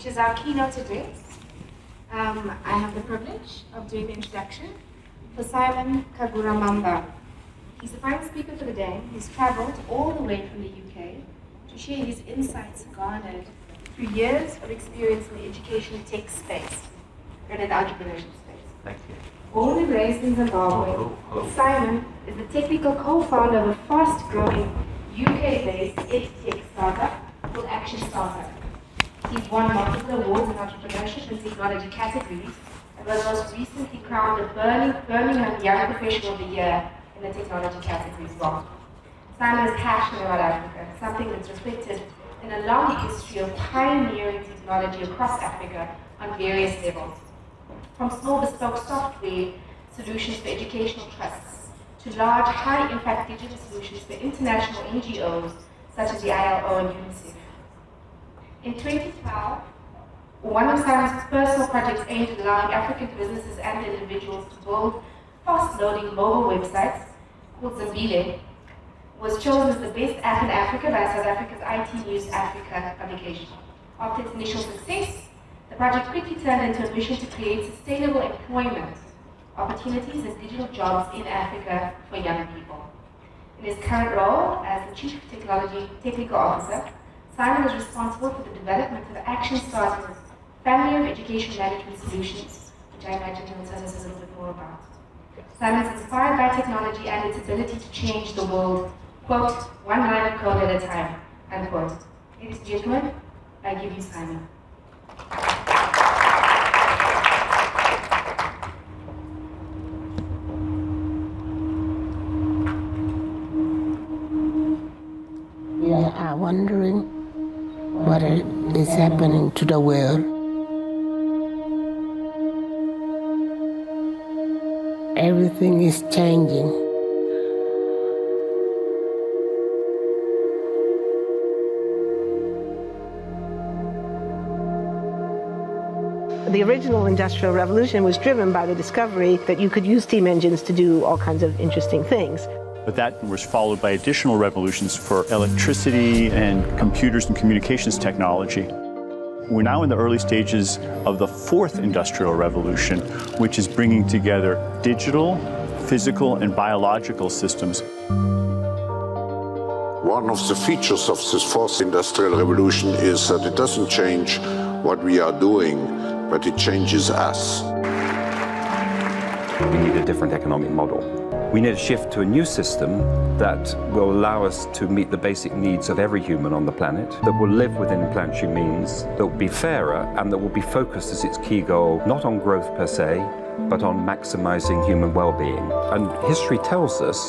which is our keynote address. I have the privilege of doing the introduction for Simon Kaguramamba. He's the final speaker for the day. He's traveled all the way from the UK to share his insights garnered through years of experience in the education tech space and in the entrepreneurship space. Thank you. Born and raised in Zimbabwe, Simon is the technical co-founder of a fast-growing UK-based EdTech startup called Action Startup. He's won multiple awards in entrepreneurship and technology categories, and was most recently crowned the Birmingham Young Professional of the Year in the technology category as well. Simon is passionate about Africa, something that's reflected in a long history of pioneering technology across Africa on various levels. From small bespoke software solutions for educational trusts to large high-impact digital solutions for international NGOs such as the ILO and UNICEF. In 2012, one of Simon's personal projects aimed at allowing African businesses and individuals to build fast-loading mobile websites called Zambile was chosen as the best app in Africa by South Africa's IT News Africa publication. After its initial success, the project quickly turned into a mission to create sustainable employment opportunities and digital jobs in Africa for young people. In his current role as the Chief Technical Officer, Simon is responsible for the development of Action Starter's family of education management solutions, which I imagine he will tell us a little bit more about. Simon is inspired by technology and its ability to change the world, quote, one line of code at a time, unquote. Ladies and gentlemen, I give you Simon. We are wondering what is happening to the world. Everything is changing. The original Industrial Revolution was driven by the discovery that you could use steam engines to do all kinds of interesting things. But that was followed by additional revolutions for electricity and computers and communications technology. We're now in the early stages of the fourth industrial revolution, which is bringing together digital, physical, and biological systems. One of the features of this fourth industrial revolution is that it doesn't change what we are doing, but it changes us. We need a different economic model. We need a shift to a new system that will allow us to meet the basic needs of every human on the planet, that will live within planetary means, that will be fairer, and that will be focused as its key goal, not on growth per se, but on maximizing human well-being. And history tells us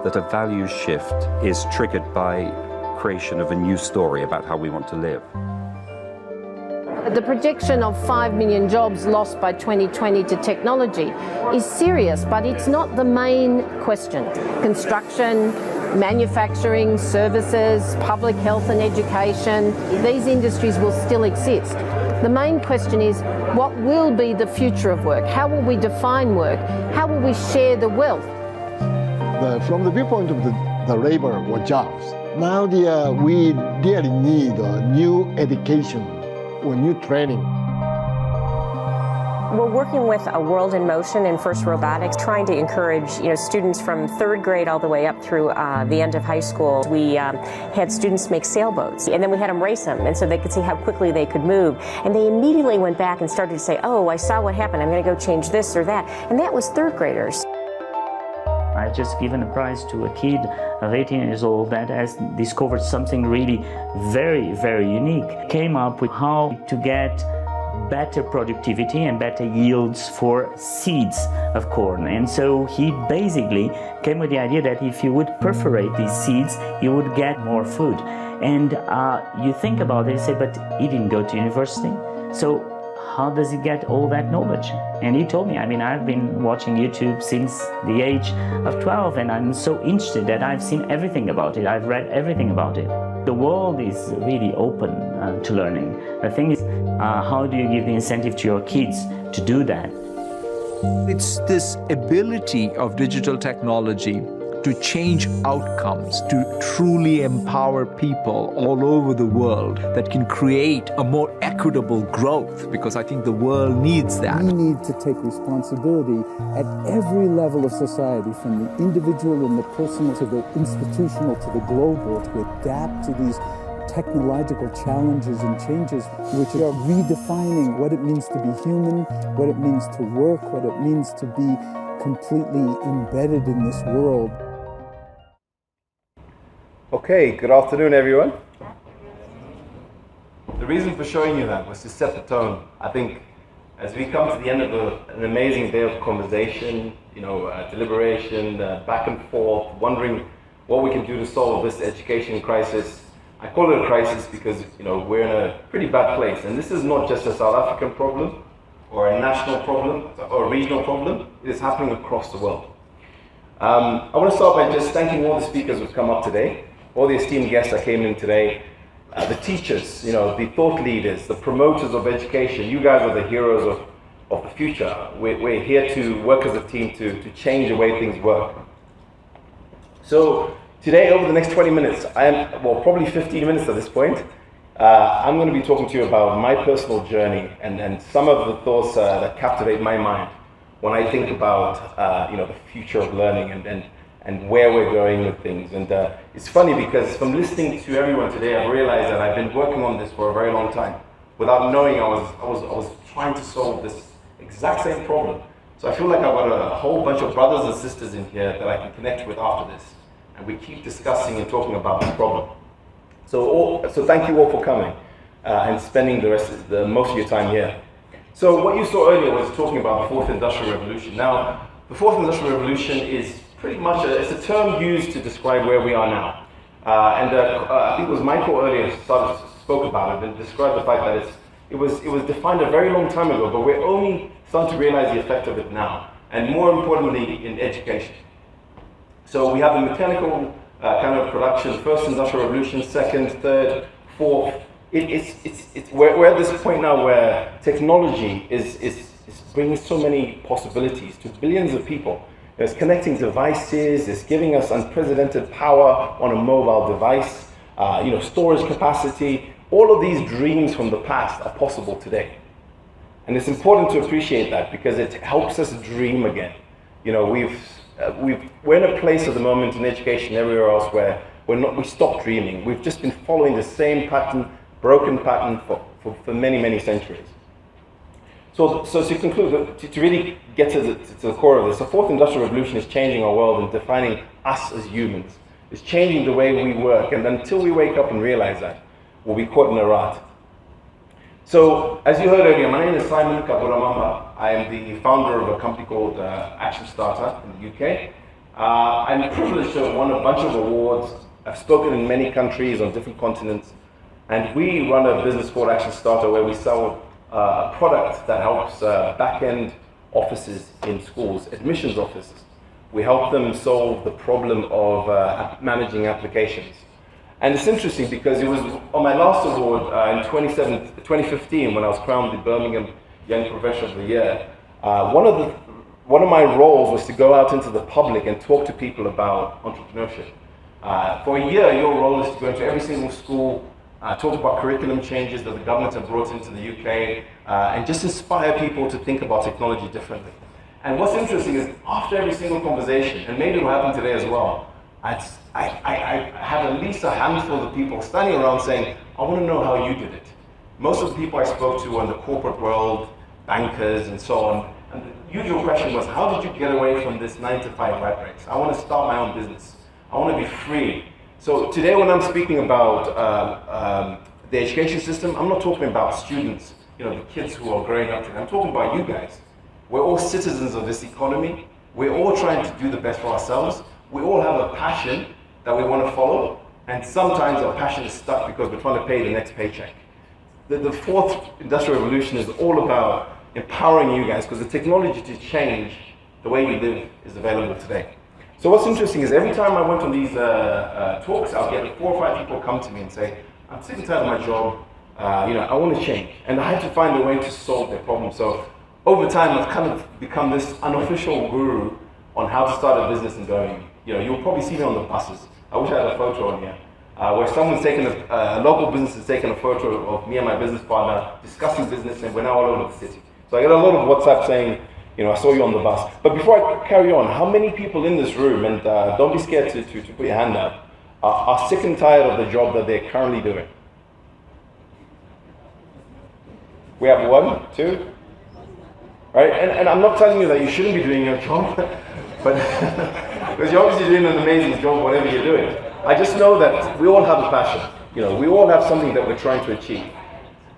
that a values shift is triggered by creation of a new story about how we want to live. The projection of 5 million jobs lost by 2020 to technology is serious, but it's not the main question. Construction, manufacturing, services, public health and education, these industries will still exist. The main question is, what will be the future of work? How will we define work? How will we share the wealth? From the viewpoint of the labor or jobs, now we really need new education or new training. We're working with a World in Motion in FIRST Robotics, trying to encourage students from third grade all the way up through the end of high school. We had students make sailboats, and then we had them race them, and so they could see how quickly they could move. And they immediately went back and started to say, oh, I saw what happened, I'm going to go change this or that. And that was third graders. I just given a prize to a kid of 18 years old that has discovered something really very, very unique. Came up with how to get better productivity and better yields for seeds of corn. And so he basically came with the idea that if you would perforate these seeds, you would get more food. And you think about it and say, but he didn't go to university. So how does he get all that knowledge? And he told me, I've been watching YouTube since the age of 12, and I'm so interested that I've seen everything about it. I've read everything about it. The world is really open to learning. The thing is, how do you give the incentive to your kids to do that? It's this ability of digital technology to change outcomes, to truly empower people all over the world that can create a more equitable growth, because I think the world needs that. We need to take responsibility at every level of society, from the individual and the personal to the institutional to the global, to adapt to these technological challenges and changes, which are redefining what it means to be human, what it means to work, what it means to be completely embedded in this world. Okay, good afternoon, everyone. The reason for showing you that was to set the tone. I think as we come to the end of an amazing day of conversation, deliberation, back and forth, wondering what we can do to solve this education crisis. I call it a crisis because we're in a pretty bad place, and this is not just a South African problem or a national problem or a regional problem. It is happening across the world. I want to start by just thanking all the speakers who've come up today, all the esteemed guests that came in today, the teachers, the thought leaders, the promoters of education. You guys are the heroes of the future. We're here to work as a team to change the way things work. So today, over the next 20 minutes, probably 15 minutes at this point, I'm going to be talking to you about my personal journey and some of the thoughts that captivate my mind when I think about the future of learning and where we're going with things. And it's funny because from listening to everyone today, I've realized that I've been working on this for a very long time without knowing I was trying to solve this exact same problem. So I feel like I've got a whole bunch of brothers and sisters in here that I can connect with after this. And we keep discussing and talking about this problem. So thank you all for coming and spending most of your time here. So what you saw earlier was talking about the fourth industrial revolution. Now, the fourth industrial revolution is pretty much it's a term used to describe where we are now. I think it was Michael earlier spoke about it and described the fact that it was defined a very long time ago, but we're only starting to realize the effect of it now, and more importantly in education. So we have the mechanical kind of production, first industrial revolution, second, third, fourth. We're at this point now where technology is bringing so many possibilities to billions of people. It's connecting devices, it's giving us unprecedented power on a mobile device, storage capacity. All of these dreams from the past are possible today. And it's important to appreciate that because it helps us dream again. We're in a place at the moment in education everywhere else where we stopped dreaming. We've just been following the same pattern, broken pattern for many, many centuries. So to conclude, to really get to the core of this, the fourth industrial revolution is changing our world and defining us as humans. It's changing the way we work, and until we wake up and realize that, we'll be caught in a rut. So, as you heard earlier, my name is Simon Kaguramamba. I am the founder of a company called Action Starter in the UK. I'm privileged to have won a bunch of awards. I've spoken in many countries on different continents. And we run a business called Action Starter where we sell a product that helps back-end offices in schools, admissions offices. We help them solve the problem of managing applications. And it's interesting because it was on my last award in 2015 when I was crowned the Birmingham Young Professional of the Year. One of my roles was to go out into the public and talk to people about entrepreneurship. For a year, your role is to go into every single school, talk about curriculum changes that the government have brought into the UK, and just inspire people to think about technology differently. And what's interesting is after every single conversation, and maybe it will happen today as well, I had at least a handful of people standing around saying, I want to know how you did it. Most of the people I spoke to were in the corporate world, bankers and so on. And the usual question was, how did you get away from this 9-to-5 rat race? I want to start my own business. I want to be free. So today when I'm speaking about the education system, I'm not talking about students, the kids who are growing up today. I'm talking about you guys. We're all citizens of this economy. We're all trying to do the best for ourselves. We all have a passion that we want to follow, and sometimes our passion is stuck because we're trying to pay the next paycheck. The fourth industrial revolution is all about empowering you guys because the technology to change the way we live is available today. So what's interesting is every time I went on these talks, I'll get 4 or 5 people come to me and say, I'm sick and tired of my job, I want to change. And I had to find a way to solve their problem. So over time, I've kind of become this unofficial guru on how to start a business in Birmingham. You'll probably see me on the buses. I wish I had a photo on here. Where someone's taken a local business has taken a photo of me and my business partner discussing business, and we're now all over the city. So I get a lot of WhatsApp saying, I saw you on the bus. But before I carry on, how many people in this room, and don't be scared to put your hand up, are sick and tired of the job that they're currently doing? We have 1, 2, right? And I'm not telling you that you shouldn't be doing your job, but because you're obviously doing an amazing job, whatever you're doing. I just know that we all have a passion. We all have something that we're trying to achieve.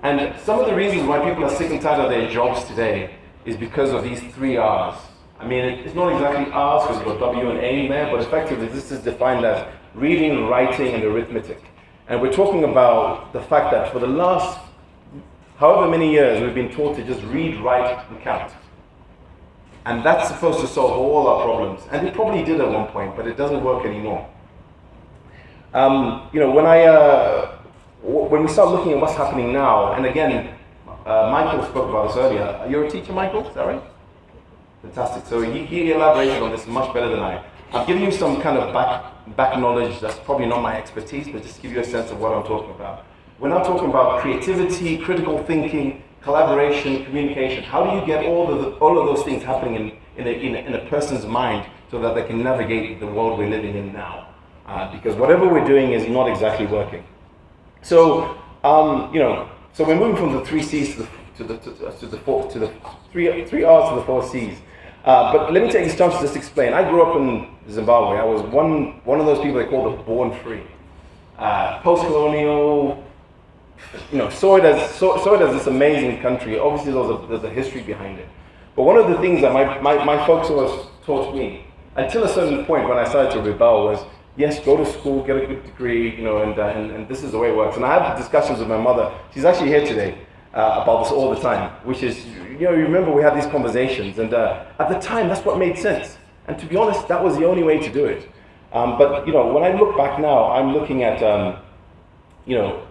And some of the reasons why people are sick and tired of their jobs today is because of these 3 R's. I mean, it's not exactly R's because you've got W and A in there, but effectively this is defined as reading, writing, and arithmetic. And we're talking about the fact that for the last however many years we've been taught to just read, write, and count. And that's supposed to solve all our problems. And it probably did at one point, but it doesn't work anymore. When we start looking at what's happening now, and again, Michael spoke about this earlier. You're a teacher, Michael? Is that right? Fantastic. So he elaborated on this much better than I. I'm giving you some kind of back knowledge that's probably not my expertise, but just to give you a sense of what I'm talking about. We're now talking about creativity, critical thinking, collaboration, communication. How do you get all of those things happening in a person's mind so that they can navigate the world we're living in now? Because whatever we're doing is not exactly working. So, so we're moving from the 3 C's to the 3 R's to the 4 C's. But let me take this chance to just explain. I grew up in Zimbabwe. I was one of those people they call the born free. Post-colonial, saw it as this amazing country. Obviously, there's a history behind it. But one of the things that my folks always taught me, until a certain point when I started to rebel, was yes, go to school, get a good degree, and this is the way it works. And I have discussions with my mother. She's actually here today about this all the time, which is, you remember we had these conversations, and at the time, that's what made sense. And to be honest, that was the only way to do it. But when I look back now, I'm looking at,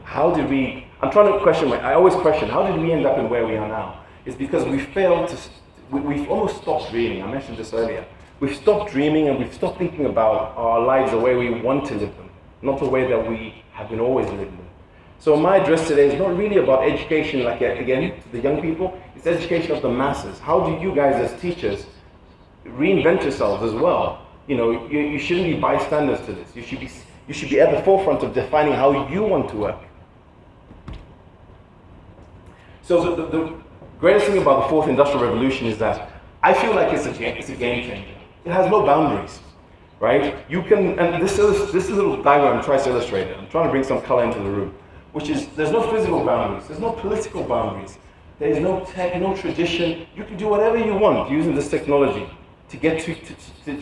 how did we? I'm trying to question. I always question, how did we end up in where we are now? It's because we failed to. We've almost stopped dreaming. I mentioned this earlier. We've stopped dreaming and we've stopped thinking about our lives the way we want to live them, not the way that we have been always living them. So my address today is not really about education, like again, to the young people. It's education of the masses. How do you guys as teachers reinvent yourselves as well? You shouldn't be bystanders to this. You should be at the forefront of defining how you want to work. So the greatest thing about the 4th Industrial Revolution is that I feel like it's a game changer. It has no boundaries, right? You can, and this little diagram tries to illustrate it. I'm trying to bring some color into the room, which is there's no physical boundaries, there's no political boundaries, there's no tech, no tradition. You can do whatever you want using this technology to get to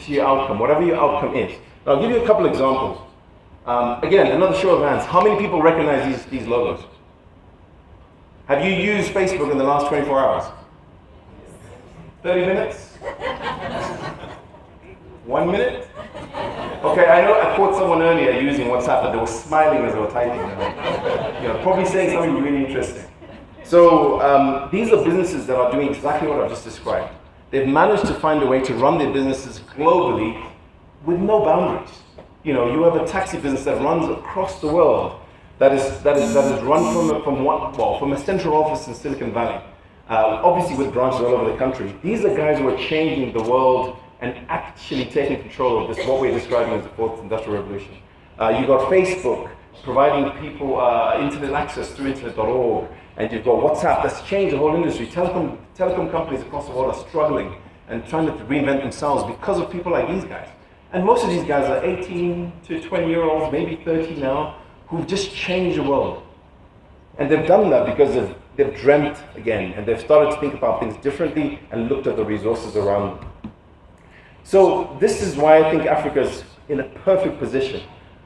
your outcome, whatever your outcome is. Now, I'll give you a couple examples. Again, another show of hands. How many people recognize these logos? Have you used Facebook in the last 24 hours? 30 minutes? 1 minute? Okay, I know I caught someone earlier using WhatsApp, but they were smiling as they were typing. Probably saying something really interesting. So these are businesses that are doing exactly what I've just described. They've managed to find a way to run their businesses globally with no boundaries. You have a taxi business that runs across the world, that is run from a central office in Silicon Valley, obviously with branches all over the country. These are guys who are changing the world and actually taking control of this, what we're describing as the 4th Industrial Revolution. You've got Facebook providing people internet access through internet.org, and you've got WhatsApp that's changed the whole industry. Telecom companies across the world are struggling and trying to reinvent themselves because of people like these guys. And most of these guys are 18 to 20-year-olds, maybe 30 now, who've just changed the world. And they've done that because they've dreamt again, and they've started to think about things differently and looked at the resources around them. So this is why I think Africa's in a perfect position.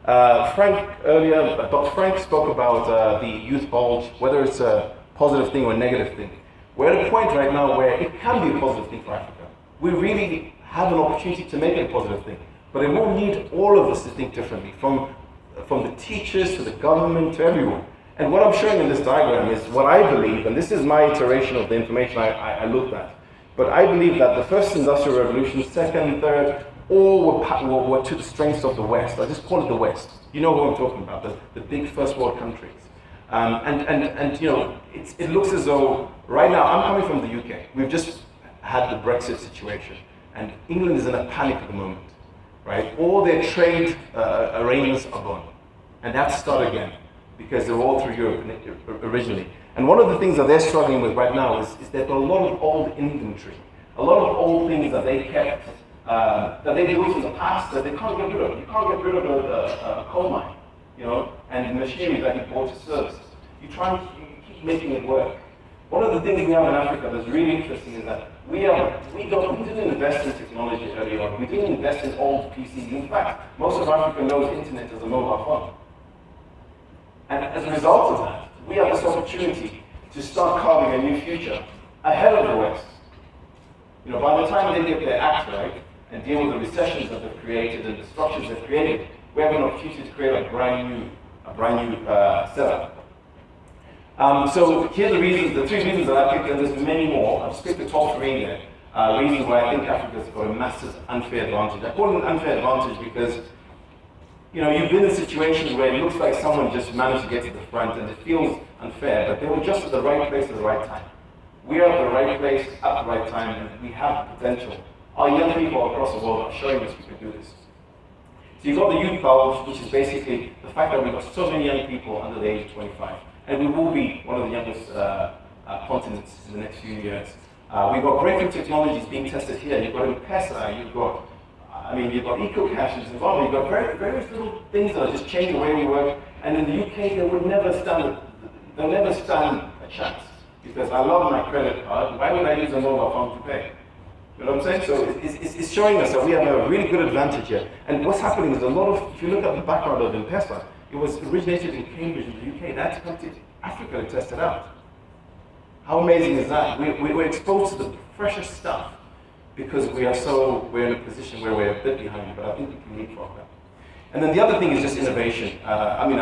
Dr. Frank spoke about the youth bulge, whether it's a positive thing or a negative thing. We're at a point right now where it can be a positive thing for Africa. We really have an opportunity to make it a positive thing. But it will need all of us to think differently, from the teachers to the government to everyone. And what I'm showing in this diagram is what I believe, and this is my iteration of the information I looked at. But I believe that the 1st Industrial Revolution, 2nd, 3rd, all were to the strengths of the West. I just call it the West. You know what I'm talking about, the big first world countries. And you know, it looks as though, right now, I'm coming from the UK. We've just had the Brexit situation, and England is in a panic at the moment, right? All their trade arrangements are gone, and they have to start again, because they're all through Europe originally. And one of the things that they're struggling with right now is they've got a lot of old inventory, a lot of old things that they kept, that they built in the past that they can't get rid of. You can't get rid of a coal mine, you know, and machinery that you bought to service. You keep making it work. One of the things we have in Africa that's really interesting is that we didn't invest in technology early on. We didn't invest in old PCs. In fact, most of Africa knows internet as a mobile phone. And as a result of that, we have this opportunity to start carving a new future ahead of the West. You know, by the time they get their act right and deal with the recessions that they've created and the structures they've created, we have an opportunity to create a brand new setup. So here's the reasons, the 3 reasons that I picked, and there's many more. I've just picked the top 3 there. Reasons why I think Africa's got a massive unfair advantage. I call it an unfair advantage because, you know, you've been in a situation where it looks like someone just managed to get to the front and it feels unfair, but they were just at the right place at the right time. We are at the right place at the right time, and we have potential. Our young people across the world are showing us we can do this. So you've got the youth bulge, which is basically the fact that we've got so many young people under the age of 25. And we will be one of the youngest continents in the next few years. We've got breakthrough technologies being tested here. You've got M-Pesa, you've got EcoCash in Zimbabwe. You've got various little things that are just changing the way we work. And in the UK, they'll never stand a chance. Because I love my credit card. Why would I use a mobile phone to pay? You know what I'm saying? So it's showing us that we have a really good advantage here. And what's happening is if you look at the background of M-Pesa, it was originated in Cambridge in the UK. They had to come to Africa to test it out. How amazing is that? We're exposed to the freshest stuff because we're in a position where we're a bit behind, but I think we can leapfrog that. And then the other thing is just innovation. I think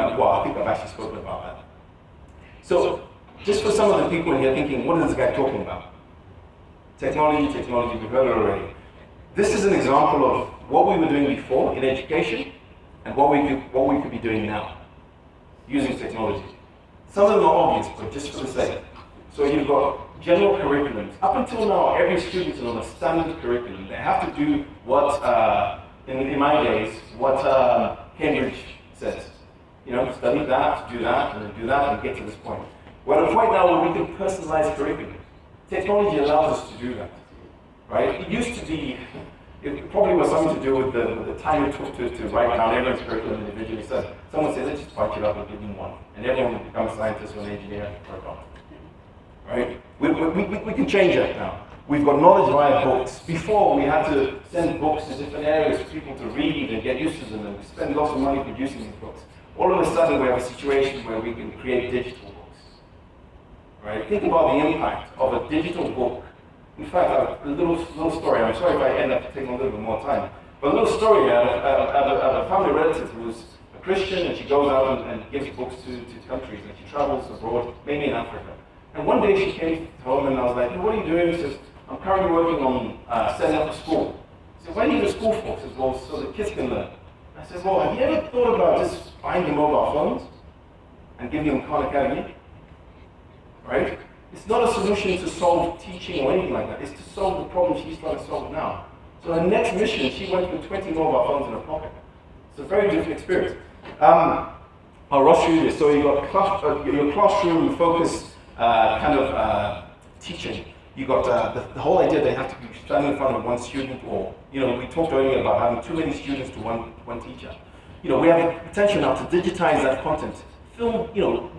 I've actually spoken about that. So just for some of the people in here thinking, what is this guy talking about? Technology, we've heard it already. This is an example of what we were doing before in education and what we could be doing now, using technology. Some of them are obvious, but just for the sake. So you've got general curriculums. Up until now, every student is on a standard curriculum. They have to do what, in my days, what Cambridge says. You know, study that, do that, and then do that, and get to this point. We're at a point now where we can personalize curriculum. Technology allows us to do that, right? It used to be, it probably was something to do with the time it took to write down everyone's curriculum individually. So someone said, let's just bunch it up and give them one. And everyone will become a scientist or an engineer or a doctor, right? We can change that now. We've got knowledge via books. Before, we had to send books to different areas for people to read and get used to them, and we spend lots of money producing these books. All of a sudden, we have a situation where we can create digital books, right? Think about the impact of a digital book. In fact, a little story. I'm sorry if I end up taking a little bit more time. But a little story out of a family relative who's a Christian, and she goes out and gives books to countries, and she travels abroad, mainly in Africa. And one day she came home, and I was like, hey, what are you doing? She says, I'm currently working on setting up a school. I said, why do you need a school for? She says, well, so the kids can learn. I said, well, have you ever thought about just buying your mobile phones and giving them Khan Academy? Right? It's not a solution to solve teaching or anything like that. It's to solve the problem she's trying to solve now. So her next mission, she went with 20 mobile phones in her pocket. It's a very different experience. I'll rush through this. So you've got your classroom-focused kind of teaching. You've got the whole idea they have to be standing in front of one student, or, you know, we talked earlier about having too many students to one teacher. You know, we have the potential now to digitize that content. Film, you know,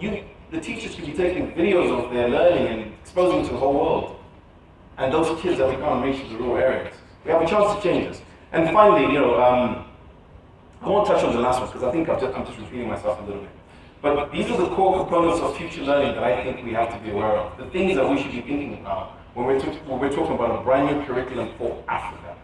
the teachers could be taking videos of their learning and exposing it to the whole world. And those kids that we can't reach in the rural areas. We have a chance to change this. And finally, you know, I won't touch on the last one because I think I'm just repeating myself a little bit. But these are the core components of future learning that I think we have to be aware of. The things that we should be thinking about when we're talking about a brand new curriculum for Africa.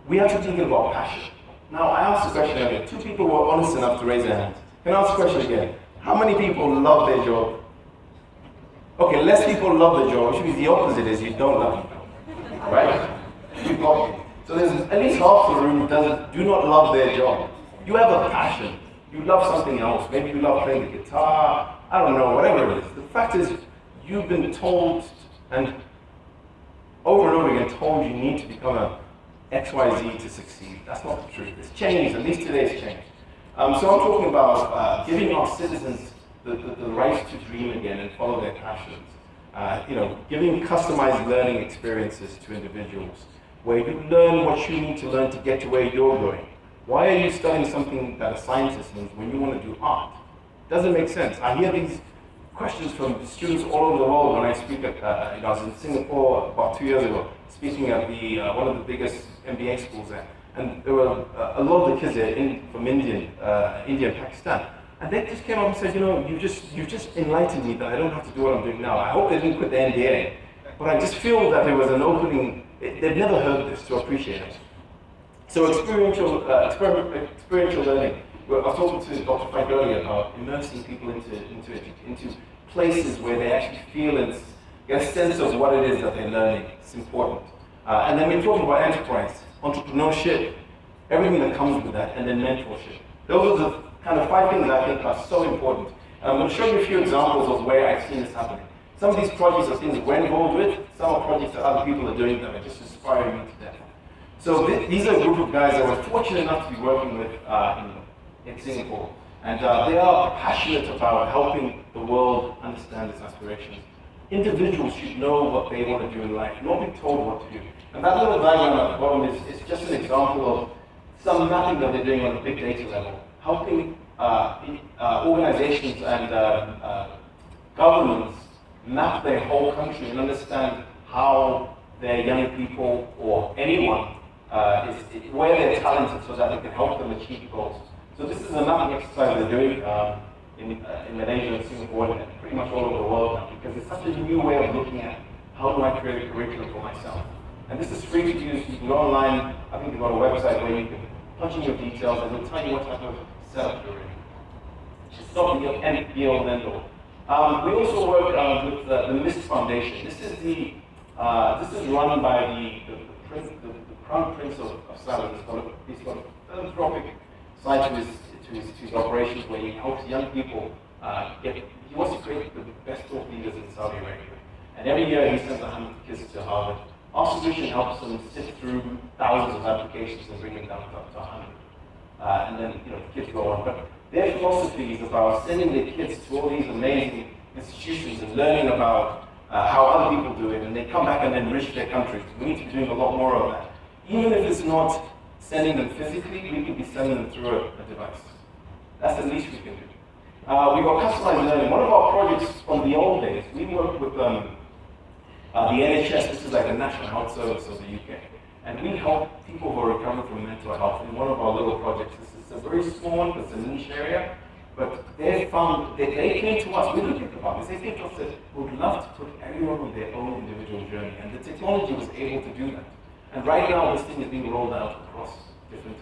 We have to think about passion. Now, I asked a question earlier. 2 people were honest enough to raise their hands. Can I ask the question again? How many people love their job? Okay, less people love their job, which means the opposite is you don't love your job. Right? So there's at least half the room who do not love their job. You have a passion. You love something else. Maybe you love playing the guitar. I don't know, whatever it is. The fact is, you've been told, and over and over again told you need to become a XYZ to succeed. That's not the truth. It's changed, at least today it's changed. So I'm talking about giving our citizens the right to dream again and follow their passions. Giving customized learning experiences to individuals where you learn what you need to learn to get to where you're going. Why are you studying something that a scientist needs when you want to do art? Doesn't make sense. I hear these questions from students all over the world when I speak at, I was in Singapore about 2 years ago, speaking at one of the biggest MBA schools there. And there were a lot of the kids there from India and Pakistan. And they just came up and said, you just enlightened me that I don't have to do what I'm doing now. I hope they didn't quit the MBA. But I just feel that there was an opening, they've never heard this to appreciate it. So experiential learning. I was talking to Dr. Frank earlier about immersing people into places where they actually feel and get a sense of what it is that they're learning. It's important. And then we're talking about enterprise, entrepreneurship, everything that comes with that, and then mentorship. Those are the kind of 5 things that I think are so important. And I'm going to show you a few examples of where I've seen this happening. Some of these projects are things that we're involved with, some are projects that other people are doing that are just inspiring me to death. So these are a group of guys that we're fortunate enough to be working with in Singapore. And they are passionate about helping the world understand its aspirations. Individuals should know what they want to do in life, not be told what to do. And that little diagram at the bottom is just an example of some mapping that they're doing on a big data level, helping organizations and governments map their whole country and understand how their young people or anyone where they're talented so that they can help them achieve goals. So this is a mapping exercise they're doing in Malaysia and Singapore and pretty much all over the world now, because it's such a new way of looking at how do I create a curriculum for myself. And this is free to use. You can go online. I think they've got a website where you can punch in your details and it'll tell you what type of setup you're in. It's not the end be all and end all. We also work with the MIST Foundation. This is run by the Crown Prince of Saudi. He's got a philanthropic side to his operations where he helps young people he wants to create the best thought leaders in Saudi Arabia. And every year he sends 100 kids to Harvard. Our solution helps them sift through thousands of applications and bring them down to 100. And then the kids go on. But their philosophy is about sending their kids to all these amazing institutions and learning about how other people do it, and they come back and enrich their countries. We need to be doing a lot more of that. Even if it's not sending them physically, we could be sending them through a device. That's the least we can do. We've got customized learning. One of our projects from the old days, we worked with the NHS. This is like the National Health Service of the UK. And we help people who are recovering from mental health in one of our little projects. This is a very small one, it's a niche area. But they found, they came to us, we didn't think about this, they came to us and said, we would love to put everyone on their own individual journey. And the technology was able to do that. And right now, this thing is being rolled out across different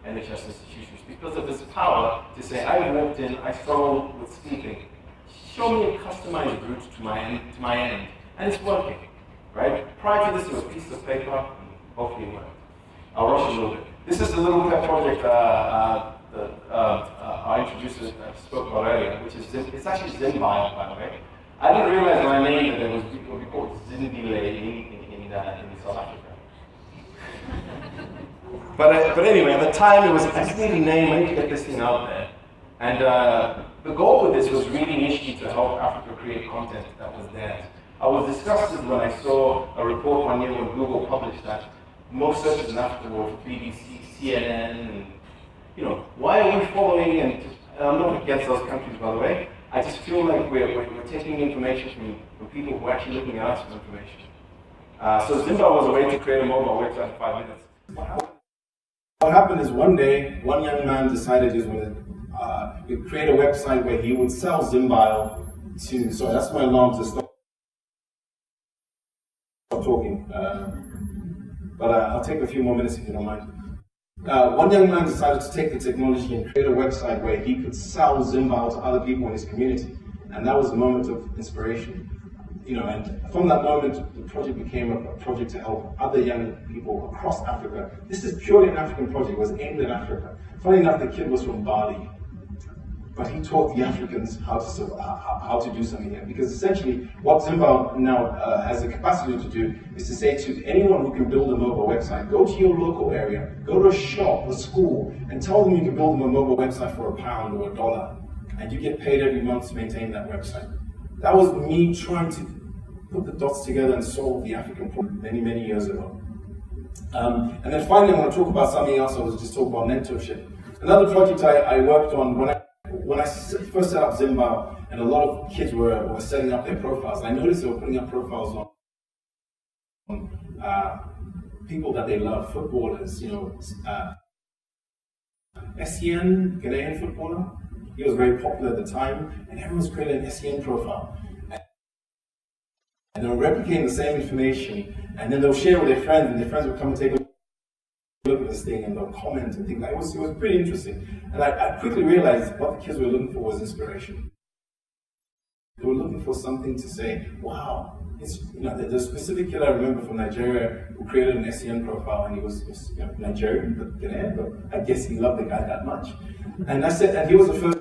NHS institutions because of this power to say, I walked in, I struggled with sleeping. Show me a customized route to my end, and it's working, right? Prior to this, it was pieces of paper, and hopefully it worked. I'll rush a little bit. This is the little pet project our introducer spoke about earlier, which is it's actually Zimbile, by the way. I didn't realize my name that it would be called Zimbile in South Africa. But anyway, at the time it was, I just need a name, I need to get this thing out there. And the goal with this was really initially to help Africa create content that was theirs. I was disgusted when I saw a report one year when Google published that most searches in Africa were for BBC, CNN, and why are we following, and I'm not against those countries, by the way. I just feel like we're taking information from people who are actually looking at us for information. So Zimbabwe was a way to create a mobile website in 5 minutes. What happened is one day, one young man decided he was going to create a website where he would sell Zimbile to, sorry, that's my alarm to stop talking. But I'll take a few more minutes if you don't mind. One young man decided to take the technology and create a website where he could sell Zimbile to other people in his community. And that was a moment of inspiration. And from that moment, the project became a project to help other young people across Africa. This is purely an African project. It was aimed at Africa. Funny enough, the kid was from Bali, but he taught the Africans how to do something here. Because essentially, what Zimba now has the capacity to do is to say to anyone who can build a mobile website, go to your local area, go to a shop, a school, and tell them you can build them a mobile website for £1 or $1, and you get paid every month to maintain that website. That was me trying to put the dots together and solve the African problem many, many years ago. And then finally, I want to talk about something else. I was just talking about mentorship. Another project I worked on when I first set up Zimba, and a lot of kids were setting up their profiles. I noticed they were putting up profiles on people that they love, footballers. SEN, Ghanaian footballer. He was very popular at the time, and everyone was creating an SEN profile. And they were replicating the same information, and then they'll share with their friends, and their friends would come and take a look at this thing, and they'll comment and things like that. It was pretty interesting. And I quickly realized what the kids were looking for was inspiration. They were looking for something to say, wow. There's a specific kid I remember from Nigeria who created an SEN profile, and he was Nigerian, but Ghanaian, but I guess he loved the guy that much. And I said, and he was the first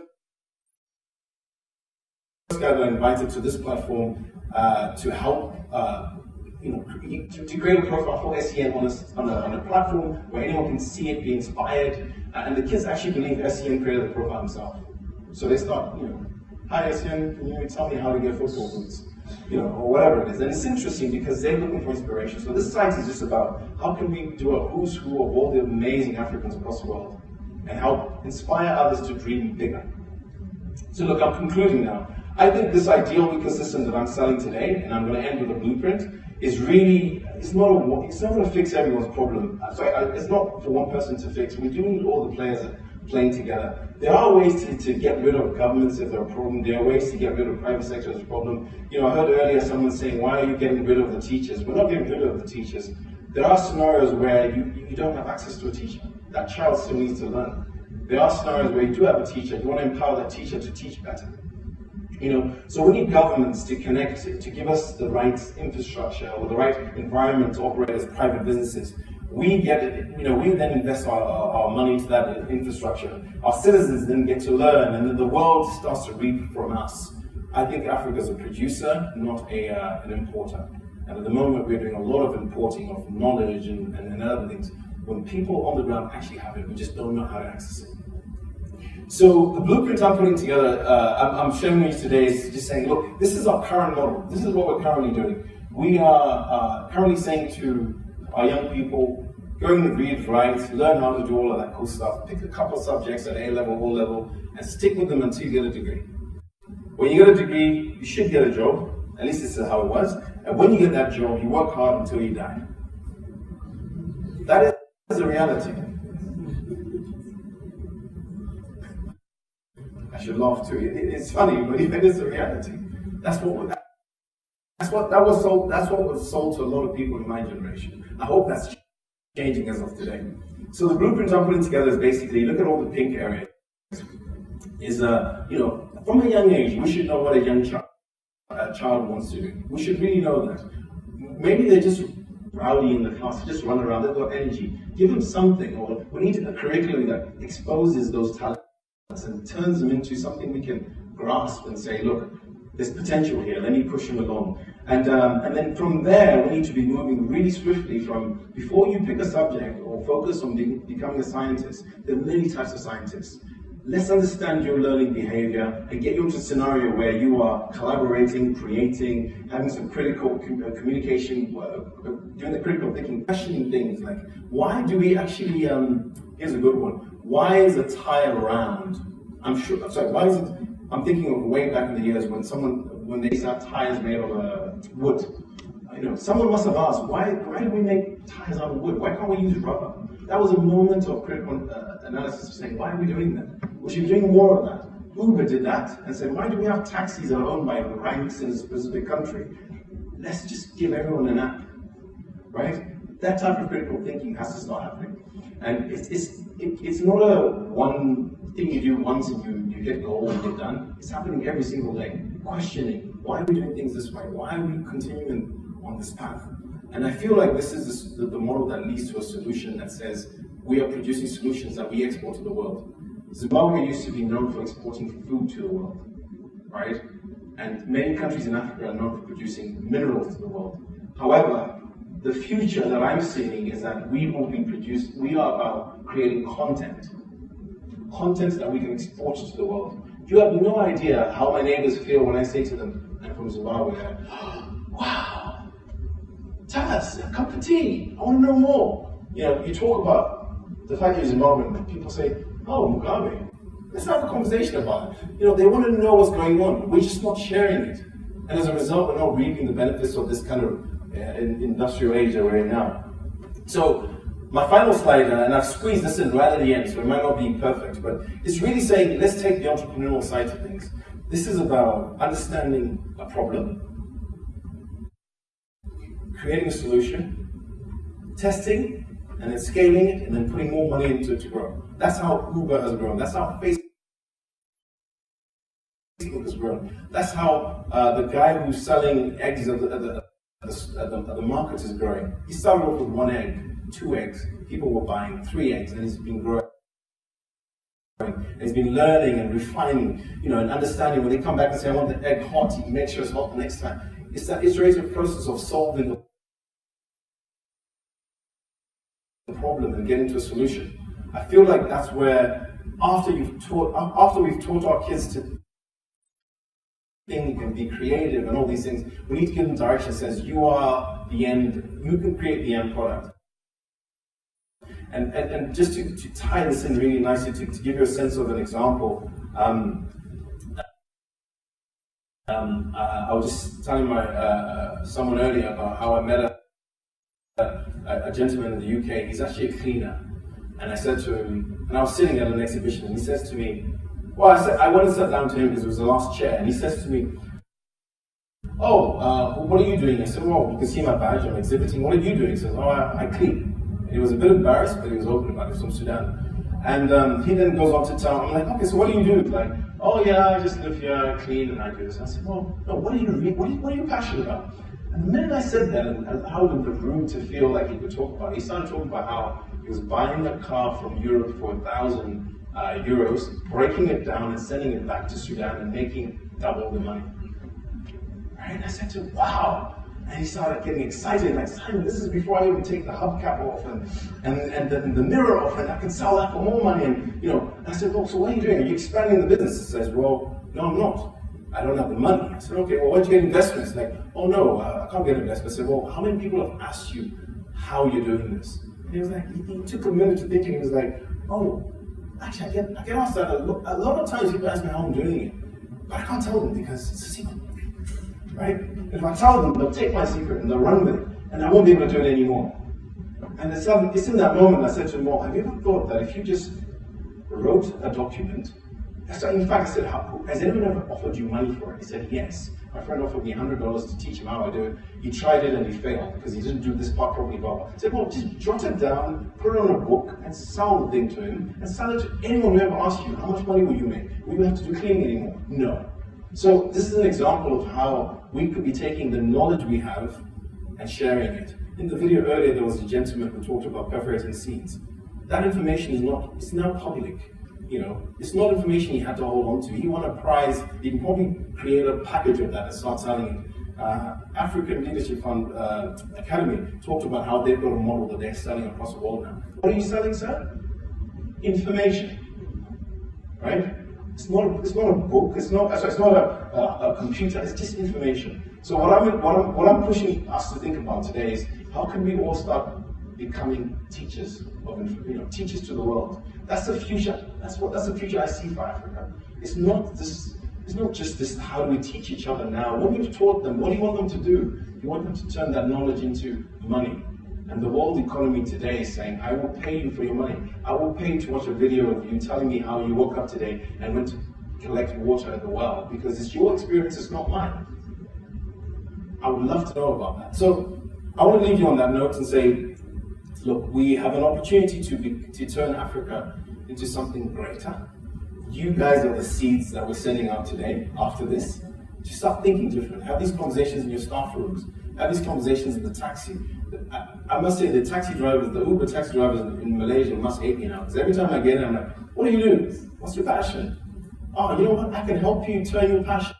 guy that I invited to this platform to help, to create a profile for SEN on a platform where anyone can see it, be inspired, and the kids actually believe SEN created the profile himself. So they start, hi SEN, can you tell me how to get football boots? Or whatever it is. And it's interesting because they're looking for inspiration. So this site is just about how can we do a who's who of all the amazing Africans across the world and help inspire others to dream bigger. So look, I'm concluding now. I think this ideal ecosystem that I'm selling today, and I'm going to end with a blueprint, is really, it's not going to fix everyone's problem. It's not for one person to fix. We do need all the players playing together. There are ways to get rid of governments if they're a problem. There are ways to get rid of private sector as a problem. I heard earlier someone saying, why are you getting rid of the teachers? We're not getting rid of the teachers. There are scenarios where you don't have access to a teacher. That child still needs to learn. There are scenarios where you do have a teacher. You want to empower that teacher to teach better. So we need governments to connect, to give us the right infrastructure or the right environment to operate as private businesses. We get it, we then invest our money into that infrastructure. Our citizens then get to learn, and then the world starts to reap from us. I think Africa is a producer, not an importer. And at the moment, we're doing a lot of importing of knowledge and other things. When people on the ground actually have it, we just don't know how to access it. So the blueprint I'm putting together, I'm showing you today is just saying, look, this is our current model. This is what we're currently doing. We are currently saying to our young people, go and read, write, learn how to do all of that cool stuff. Pick a couple subjects at A level, O level, and stick with them until you get a degree. When you get a degree, you should get a job. At least this is how it was. And when you get that job, you work hard until you die. That is the reality. I should laugh too. It's funny, but it is the reality. That's what was sold to a lot of people in my generation. I hope that's changing as of today. So the blueprint I'm putting together is basically, look at all the pink areas. Is from a young age, we should know what a young child wants to do. We should really know that. Maybe they're just rowdy in the class, just run around, they've got energy. Give them something, or we need a curriculum that exposes those talents and turns them into something we can grasp and say, look, there's potential here, let me push them along. And then from there, we need to be moving really swiftly from, before you pick a subject or focus on becoming a scientist, there are many types of scientists. Let's understand your learning behavior and get you into a scenario where you are collaborating, creating, having some critical communication, doing the critical thinking, questioning things like, why do we actually, here's a good one, why is a tire round? I'm thinking of way back in the years when they used to have tires made of wood. Someone must have asked, why do we make tires out of wood? Why can't we use rubber? That was a moment of critical analysis of saying, why are we doing that? We should be doing more of that. Uber did that and said, why do we have taxis that are owned by ranks in a specific country? Let's just give everyone an app, right? That type of critical thinking has to start happening. And it's not a one thing you do once and you get gold and you're done. It's happening every single day. Questioning, why are we doing things this way? Why are we continuing on this path? And I feel like this is the model that leads to a solution that says we are producing solutions that we export to the world. Zimbabwe used to be known for exporting food to the world, right? And many countries in Africa are known for producing minerals to the world. However, the future that I'm seeing is that we are about creating content that we can export to the world. You have no idea how my neighbors feel when I say to them, I'm from Zimbabwe, wow, tell us, a cup of tea, I want to know more. You know, you talk about the fact that you're Zimbabwean, people say, oh, Mugabe, let's have a conversation about it. You know, they want to know what's going on. We're just not sharing it. And as a result, we're not reaping the benefits of this kind of industrial age that we're in now. So, my final slide, and I've squeezed this in right at the end, so it might not be perfect, but it's really saying, let's take the entrepreneurial side of things. This is about understanding a problem, creating a solution, testing, and then scaling it, and then putting more money into it to grow. That's how Uber has grown. That's how Facebook has grown. That's how the guy who's selling eggs at the market is growing. He started off with 1 egg, 2 eggs. People were buying 3 eggs, and he's been growing. And he's been learning and refining, you know, and understanding. When they come back and say, I want the egg hot, he makes sure it's hot the next time. It's that iterative process of solving the problem and getting to a solution. I feel like that's where, after we've taught our kids to think and be creative and all these things, we need to give them direction that says you are the end, you can create the end product. And just to tie this in really nicely, to give you a sense of an example, I was just telling someone earlier about how I met a gentleman in the UK. He's actually a cleaner. And I said to him, and I was sitting at an exhibition, and he says to me, well, I went and sat down to him because it was the last chair, and he says to me, oh, what are you doing? I said, well, you can see my badge, I'm exhibiting. What are you doing? He says, oh, I clean. And he was a bit embarrassed, but he was open about it. He's from Sudan. And he then goes on to tell, I'm like, okay, so what do you do? Like, oh yeah, I just live here, I clean, and I do this. I said, well, no, what are you passionate about? And the minute I said that, and allowed him the room to feel like he could talk about it, he started talking about how he was buying a car from Europe for 1,000 euros, breaking it down and sending it back to Sudan and making double the money. Right? And I said to him, wow. And he started getting excited, like, Simon, this is before I even take the hubcap off and the mirror off, and I can sell that for more money. And, you know, I said, well, so what are you doing? Are you expanding the business? He says, well, no, I'm not. I don't have the money. I said, okay, well, where'd you get investments? Like, oh no, I can't get investments. I said, well, how many people have asked you how you're doing this? And he was like, he took a minute to think, and he was like, oh, actually, I get asked that a lot of times. People ask me how I'm doing it, but I can't tell them because it's a secret, right? If I tell them, they'll take my secret and they'll run with it, and I won't be able to do it anymore. And it's in that moment I said to him, well, have you ever thought that if you just wrote a document? So in fact, I said, has anyone ever offered you money for it? He said, yes. My friend offered me $100 to teach him how I do it. He tried it and he failed because he didn't do this part properly. I said, well, just jot it down, put it on a book, and sell the thing to him, and sell it to anyone who ever asks you, how much money will you make? Will you have to do cleaning anymore? No. So this is an example of how we could be taking the knowledge we have and sharing it. In the video earlier, there was a gentleman who talked about perforating seeds. That information it's now public. You know, it's not information he had to hold on to. He won a prize. He can probably create a package of that and start selling it. African Leadership Fund Academy talked about how they've got a model that they're selling across the world now. What are you selling, sir? Information, right? It's not a book. It's not a computer. It's just information. So what I'm pushing us to think about today is how can we all start becoming teachers teachers to the world. That's the future. That's the future I see for Africa. It's not just this. How do we teach each other now? What you've taught them, what do you want them to do? You want them to turn that knowledge into money. And the world economy today is saying, I will pay you for your money. I will pay to watch a video of you telling me how you woke up today and went to collect water at the well, because it's your experience, it's not mine. I would love to know about that. So I want to leave you on that note and say, look, we have an opportunity to turn Africa into something greater. you guys are the seeds that we're sending out today after this. Just start thinking different. Have these conversations in your staff rooms. Have these conversations in the taxi. I must say, the taxi drivers, the Uber taxi drivers in Malaysia must hate me now. Because every time I get in, I'm like, what do you do? What's your passion? Oh, you know what? I can help you turn your passion.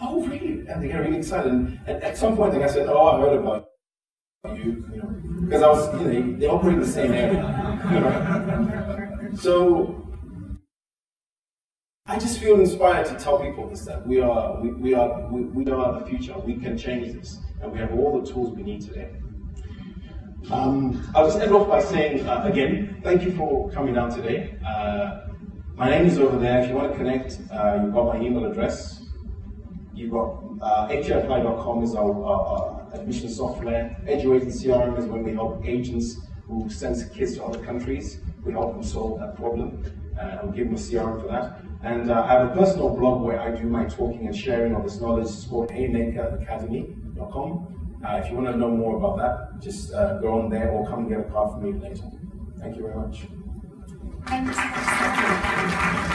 Oh, really? And they get really excited. And at some point, like I said, oh, I heard about you, you know, because I was, you know, they operate in the same area, you know? So I just feel inspired to tell people this, that we are the future. We can change this, and we have all the tools we need today. I'll just end off by saying, again, thank you for coming down today. My name is over there. If you want to connect, you've got my email address. You've got HApply.com is our admission software. Eduate CRM is when we help agents who send kids to other countries. We help them solve that problem. And we give them a CRM for that. And I have a personal blog where I do my talking and sharing of this knowledge. It's called haymakeracademy.com. If you want to know more about that, just go on there or come and get a card from me later. Thank you very much. Thank you so much.